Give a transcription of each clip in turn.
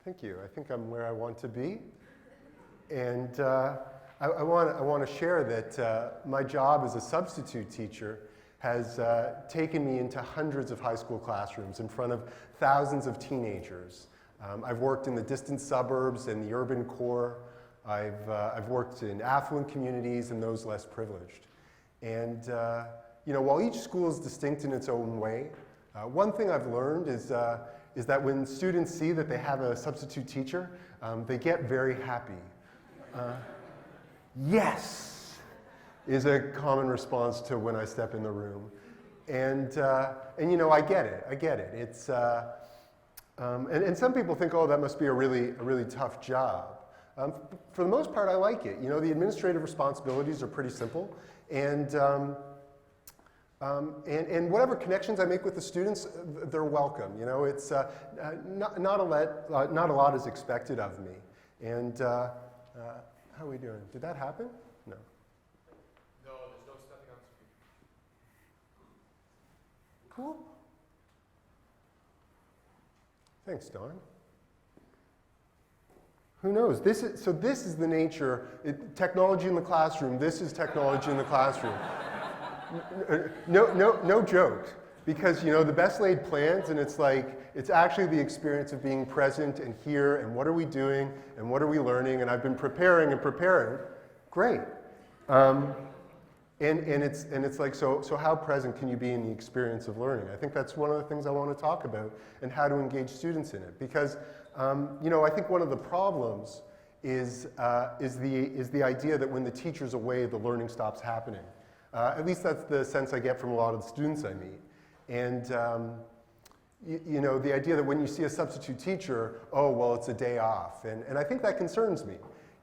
Thank you. I think I'm where I want to be. And I want to share that my job as a substitute teacher has taken me into hundreds of high school classrooms in front of thousands of teenagers. I've worked in the distant suburbs and the urban core. I've worked in affluent communities and those less privileged. And while each school is distinct in its own way, one thing I've learned is that when students see that they have a substitute teacher, they get very happy. Yes is a common response to when I step in the room. And I get it. It's, and some people think, oh, that must be a really tough job. For the most part, I like it. The administrative responsibilities are pretty simple. And whatever connections I make with the students, they're welcome. It's not a lot is expected of me. And how are we doing? Did that happen? No. No, there's no stepping on screen. Cool. Thanks, Don. Who knows? This is the nature. Technology in the classroom. This is technology in the classroom. No joke. Because the best laid plans, and it's actually the experience of being present and here, and what are we doing, and what are we learning, and I've been preparing. Great. And it's like, so how present can you be in the experience of learning? I think that's one of the things I want to talk about, and how to engage students in it. Because I think one of the problems is the idea that when the teacher's away, the learning stops happening. At least that's the sense I get from a lot of the students I meet. And the idea that when you see a substitute teacher, oh, well, it's a day off. And I think that concerns me.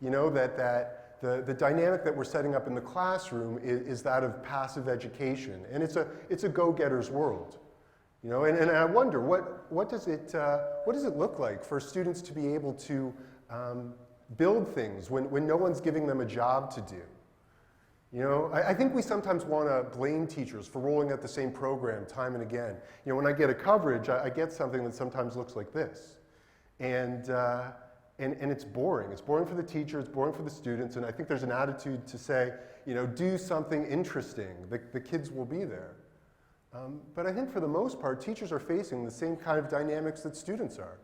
That the dynamic that we're setting up in the classroom is that of passive education. And it's a go-getter's world. And I wonder, what does it look like for students to be able to build things when no one's giving them a job to do? I think we sometimes want to blame teachers for rolling out the same program time and again. When I get a coverage, I get something that sometimes looks like this. And it's boring. It's boring for the teacher, it's boring for the students, and I think there's an attitude to say, do something interesting. The kids will be there. But I think for the most part, teachers are facing the same kind of dynamics that students are.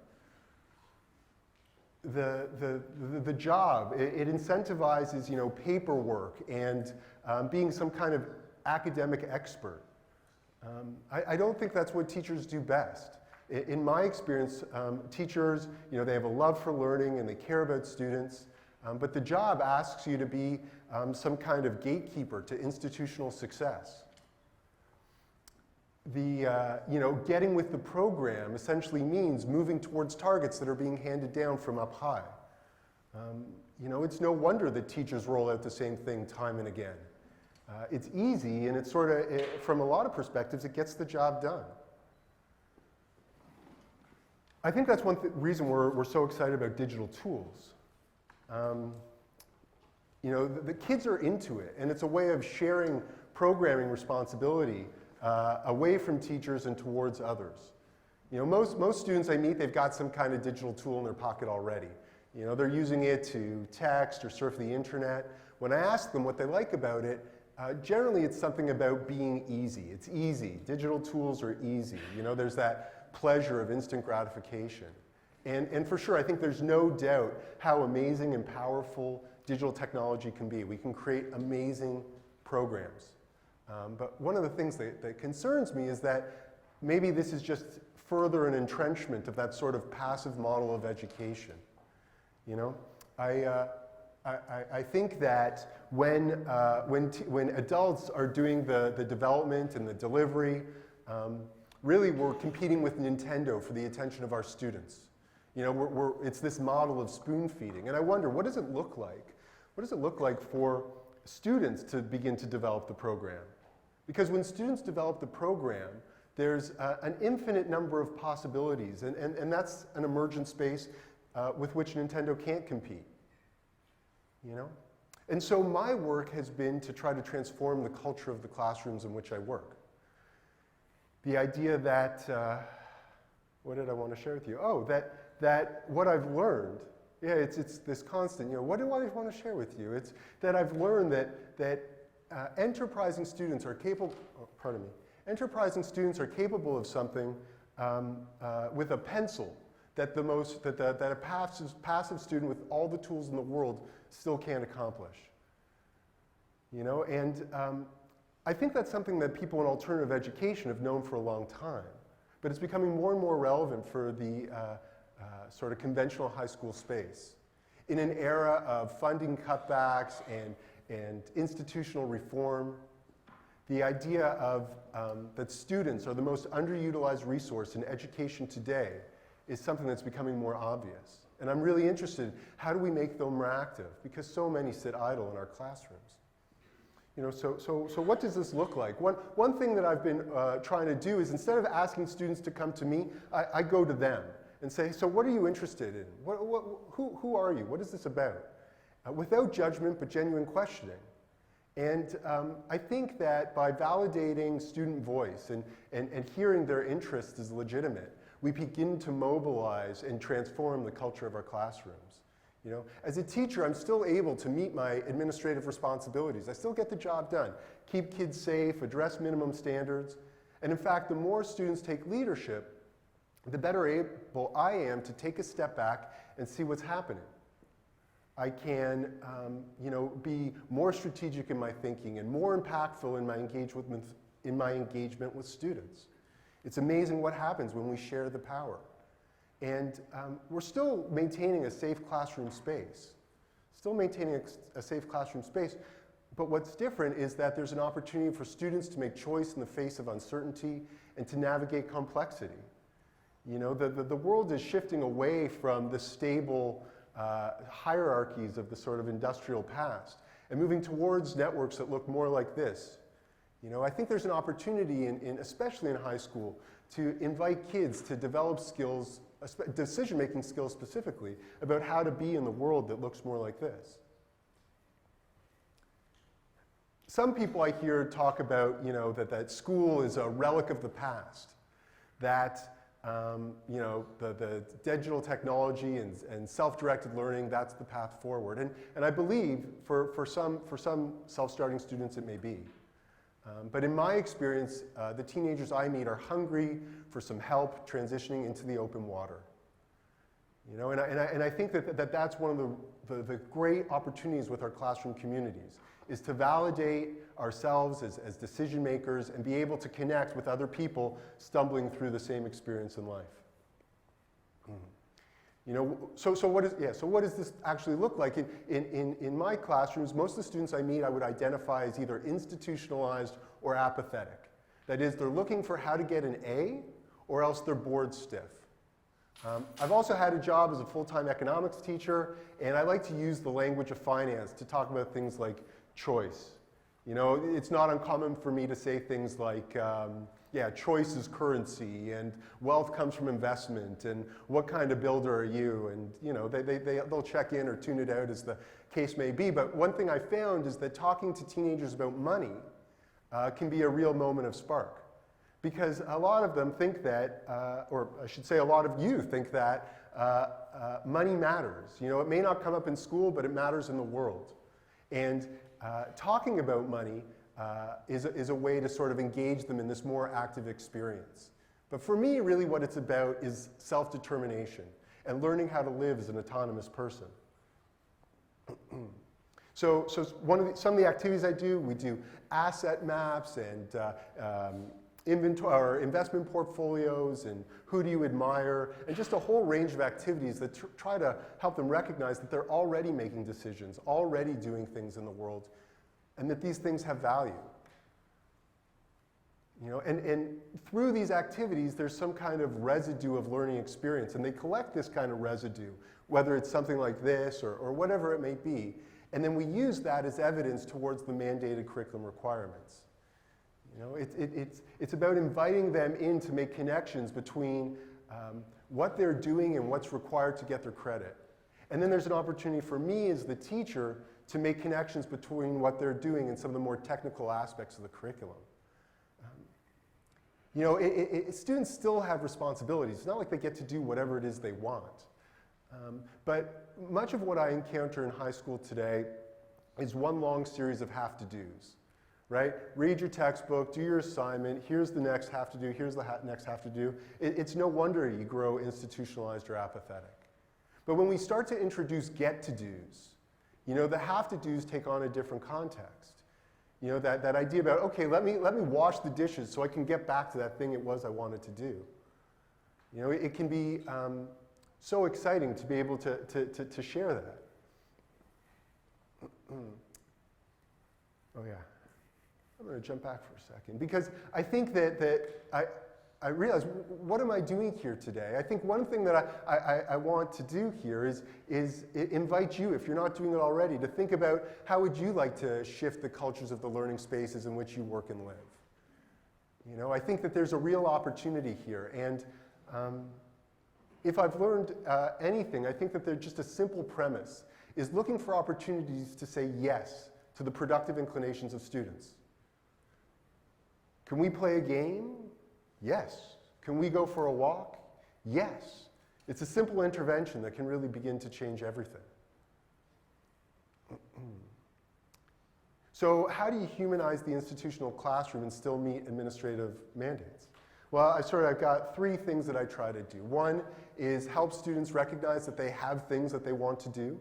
The job, it incentivizes, paperwork and being some kind of academic expert. I don't think that's what teachers do best. In my experience, teachers, they have a love for learning and they care about students, but the job asks you to be some kind of gatekeeper to institutional success. Getting with the program essentially means moving towards targets that are being handed down from up high. It's no wonder that teachers roll out the same thing time and again. It's easy, and it's from a lot of perspectives, it gets the job done. I think that's one reason we're so excited about digital tools. The kids are into it, and it's a way of sharing programming responsibility away from teachers and towards others. Most students I meet, they've got some kind of digital tool in their pocket already. They're using it to text or surf the internet. When I ask them what they like about it, generally it's something about being easy. It's easy. Digital tools are easy. There's that pleasure of instant gratification. And for sure, I think there's no doubt how amazing and powerful digital technology can be. We can create amazing programs. But one of the things that concerns me is that maybe this is just further an entrenchment of that sort of passive model of education. I think that when adults are doing the development and the delivery, really we're competing with Nintendo for the attention of our students. It's this model of spoon feeding, and I wonder, what does it look like? What does it look like for students to begin to develop the program? Because when students develop the program, there's an infinite number of possibilities, and that's an emergent space with which Nintendo can't compete. And so my work has been to try to transform the culture of the classrooms in which I work. The idea that, what did I want to share with you? Oh, that that what I've learned, yeah, it's this constant, what do I want to share with you? It's that I've learned that enterprising students are capable, enterprising students are capable of something with a pencil that a passive student with all the tools in the world still can't accomplish. And I think that's something that people in alternative education have known for a long time, but it's becoming more and more relevant for the sort of conventional high school space. In an era of funding cutbacks and institutional reform, the idea of that students are the most underutilized resource in education today is something that's becoming more obvious. And I'm really interested, how do we make them more active? Because so many sit idle in our classrooms. So what does this look like? One thing that I've been trying to do is, instead of asking students to come to me, I go to them and say, so what are you interested in? Who are you? What is this about? Without judgment, but genuine questioning. And I think that by validating student voice and hearing their interest is legitimate, we begin to mobilize and transform the culture of our classrooms. As a teacher, I'm still able to meet my administrative responsibilities. I still get the job done, keep kids safe, address minimum standards. And in fact, the more students take leadership, the better able I am to take a step back and see what's happening. I can be more strategic in my thinking and more impactful in my engagement with students. It's amazing what happens when we share the power. And we're still maintaining a safe classroom space. But what's different is that there's an opportunity for students to make choice in the face of uncertainty and to navigate complexity. The world is shifting away from the stable hierarchies of the sort of industrial past and moving towards networks that look more like this. I think there's an opportunity, especially in high school, to invite kids to develop skills, decision-making skills specifically, about how to be in the world that looks more like this. Some people I hear talk about, that school is a relic of the past, that the digital technology and self-directed learning, that's the path forward. And I believe for some self-starting students it may be. But in my experience, the teenagers I meet are hungry for some help transitioning into the open water. And I think that's one of the great opportunities with our classroom communities, is to validate ourselves as decision makers and be able to connect with other people stumbling through the same experience in life. So what does this actually look like? In my classrooms, most of the students I meet I would identify as either institutionalized or apathetic. That is, they're looking for how to get an A, or else they're bored stiff. I've also had a job as a full-time economics teacher, and I like to use the language of finance to talk about things like choice. It's not uncommon for me to say things like, choice is currency, and wealth comes from investment, and what kind of builder are you? And they'll check in or tune it out as the case may be. But one thing I found is that talking to teenagers about money can be a real moment of spark. Because a lot of them think that, or I should say a lot of you think that money matters. It may not come up in school, but it matters in the world. And talking about money is a way to sort of engage them in this more active experience. But for me, really what it's about is self-determination and learning how to live as an autonomous person. So some of the activities I do, we do asset maps and investment portfolios and who do you admire, and just a whole range of activities that try to help them recognize that they're already making decisions, already doing things in the world, and that these things have value. And through these activities, there's some kind of residue of learning experience, and they collect this kind of residue, whether it's something like this or whatever it may be, and then we use that as evidence towards the mandated curriculum requirements. It's about inviting them in to make connections between what they're doing and what's required to get their credit. And then there's an opportunity for me as the teacher to make connections between what they're doing and some of the more technical aspects of the curriculum. You know, students still have responsibilities. It's not like they get to do whatever it is they want. But much of what I encounter in high school today is one long series of have-to-dos, right? Read your textbook, do your assignment, here's the next have-to-do, here's the next have-to-do. It's no wonder you grow institutionalized or apathetic. But when we start to introduce get-to-dos, you know, the have-to-dos take on a different context. You know, that idea about, okay, let me wash the dishes so I can get back to that thing it was I wanted to do. You know, it can be so exciting to be able to share that. Oh yeah, I'm going to jump back for a second because I think that I realize, what am I doing here today? I think one thing that I want to do here is invite you, if you're not doing it already, to think about how would you like to shift the cultures of the learning spaces in which you work and live. You know, I think that there's a real opportunity here, and if I've learned anything, I think that there's just a simple premise, is looking for opportunities to say yes to the productive inclinations of students. Can we play a game? Yes. Can we go for a walk? Yes. It's a simple intervention that can really begin to change everything. So how do you humanize the institutional classroom and still meet administrative mandates? Well, I've got three things that I try to do. One is help students recognize that they have things that they want to do.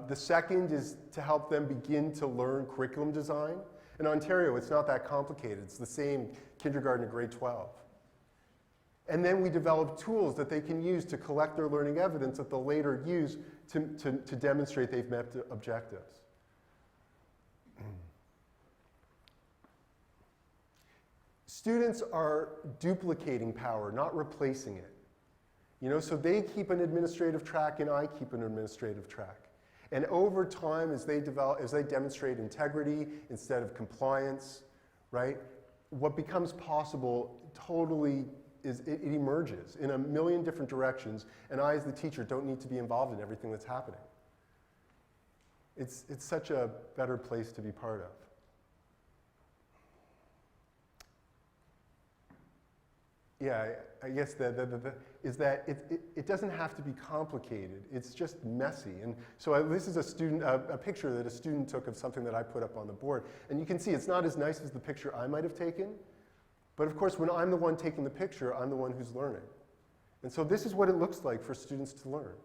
The second is to help them begin to learn curriculum design. In Ontario, it's not that complicated. It's the same kindergarten to grade 12. And then we develop tools that they can use to collect their learning evidence that they'll later use to demonstrate they've met the objectives. Students are duplicating power, not replacing it. You know, so they keep an administrative track and I keep an administrative track. And over time, as they demonstrate integrity instead of compliance, right, what becomes possible totally is it emerges in a million different directions, and I, as the teacher, don't need to be involved in everything that's happening. It's such a better place to be part of. Yeah, I guess it doesn't have to be complicated. It's just messy. And so this is a picture that a student took of something that I put up on the board. And you can see it's not as nice as the picture I might have taken. But of course, when I'm the one taking the picture, I'm the one who's learning. And so this is what it looks like for students to learn.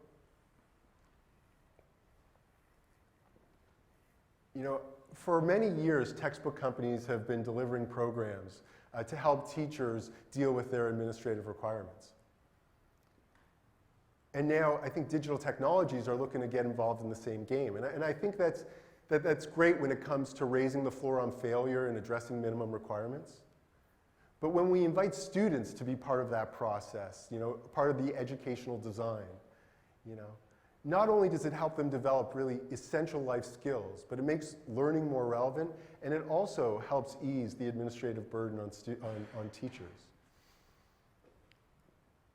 You know, for many years, textbook companies have been delivering programs to help teachers deal with their administrative requirements. And now I think digital technologies are looking to get involved in the same game. And I think that's great when it comes to raising the floor on failure and addressing minimum requirements. But when we invite students to be part of that process, you know, part of the educational design, you know, not only does it help them develop really essential life skills, but it makes learning more relevant, and it also helps ease the administrative burden on teachers.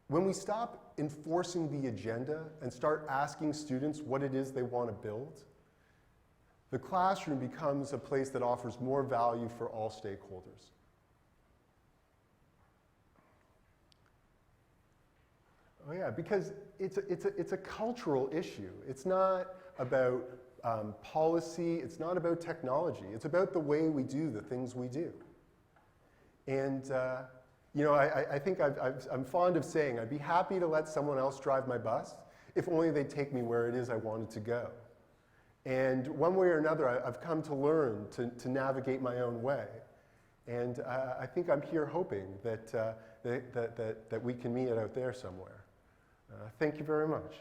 When we stop enforcing the agenda and start asking students what it is they want to build, the classroom becomes a place that offers more value for all stakeholders. Oh yeah, because it's a cultural issue. It's not about policy. It's not about technology. It's about the way we do the things we do. And you know, I think I'm fond of saying I'd be happy to let someone else drive my bus if only they'd take me where it is I wanted to go. And one way or another, I've come to learn to navigate my own way. And I think I'm here hoping that we can meet out there somewhere. Thank you very much.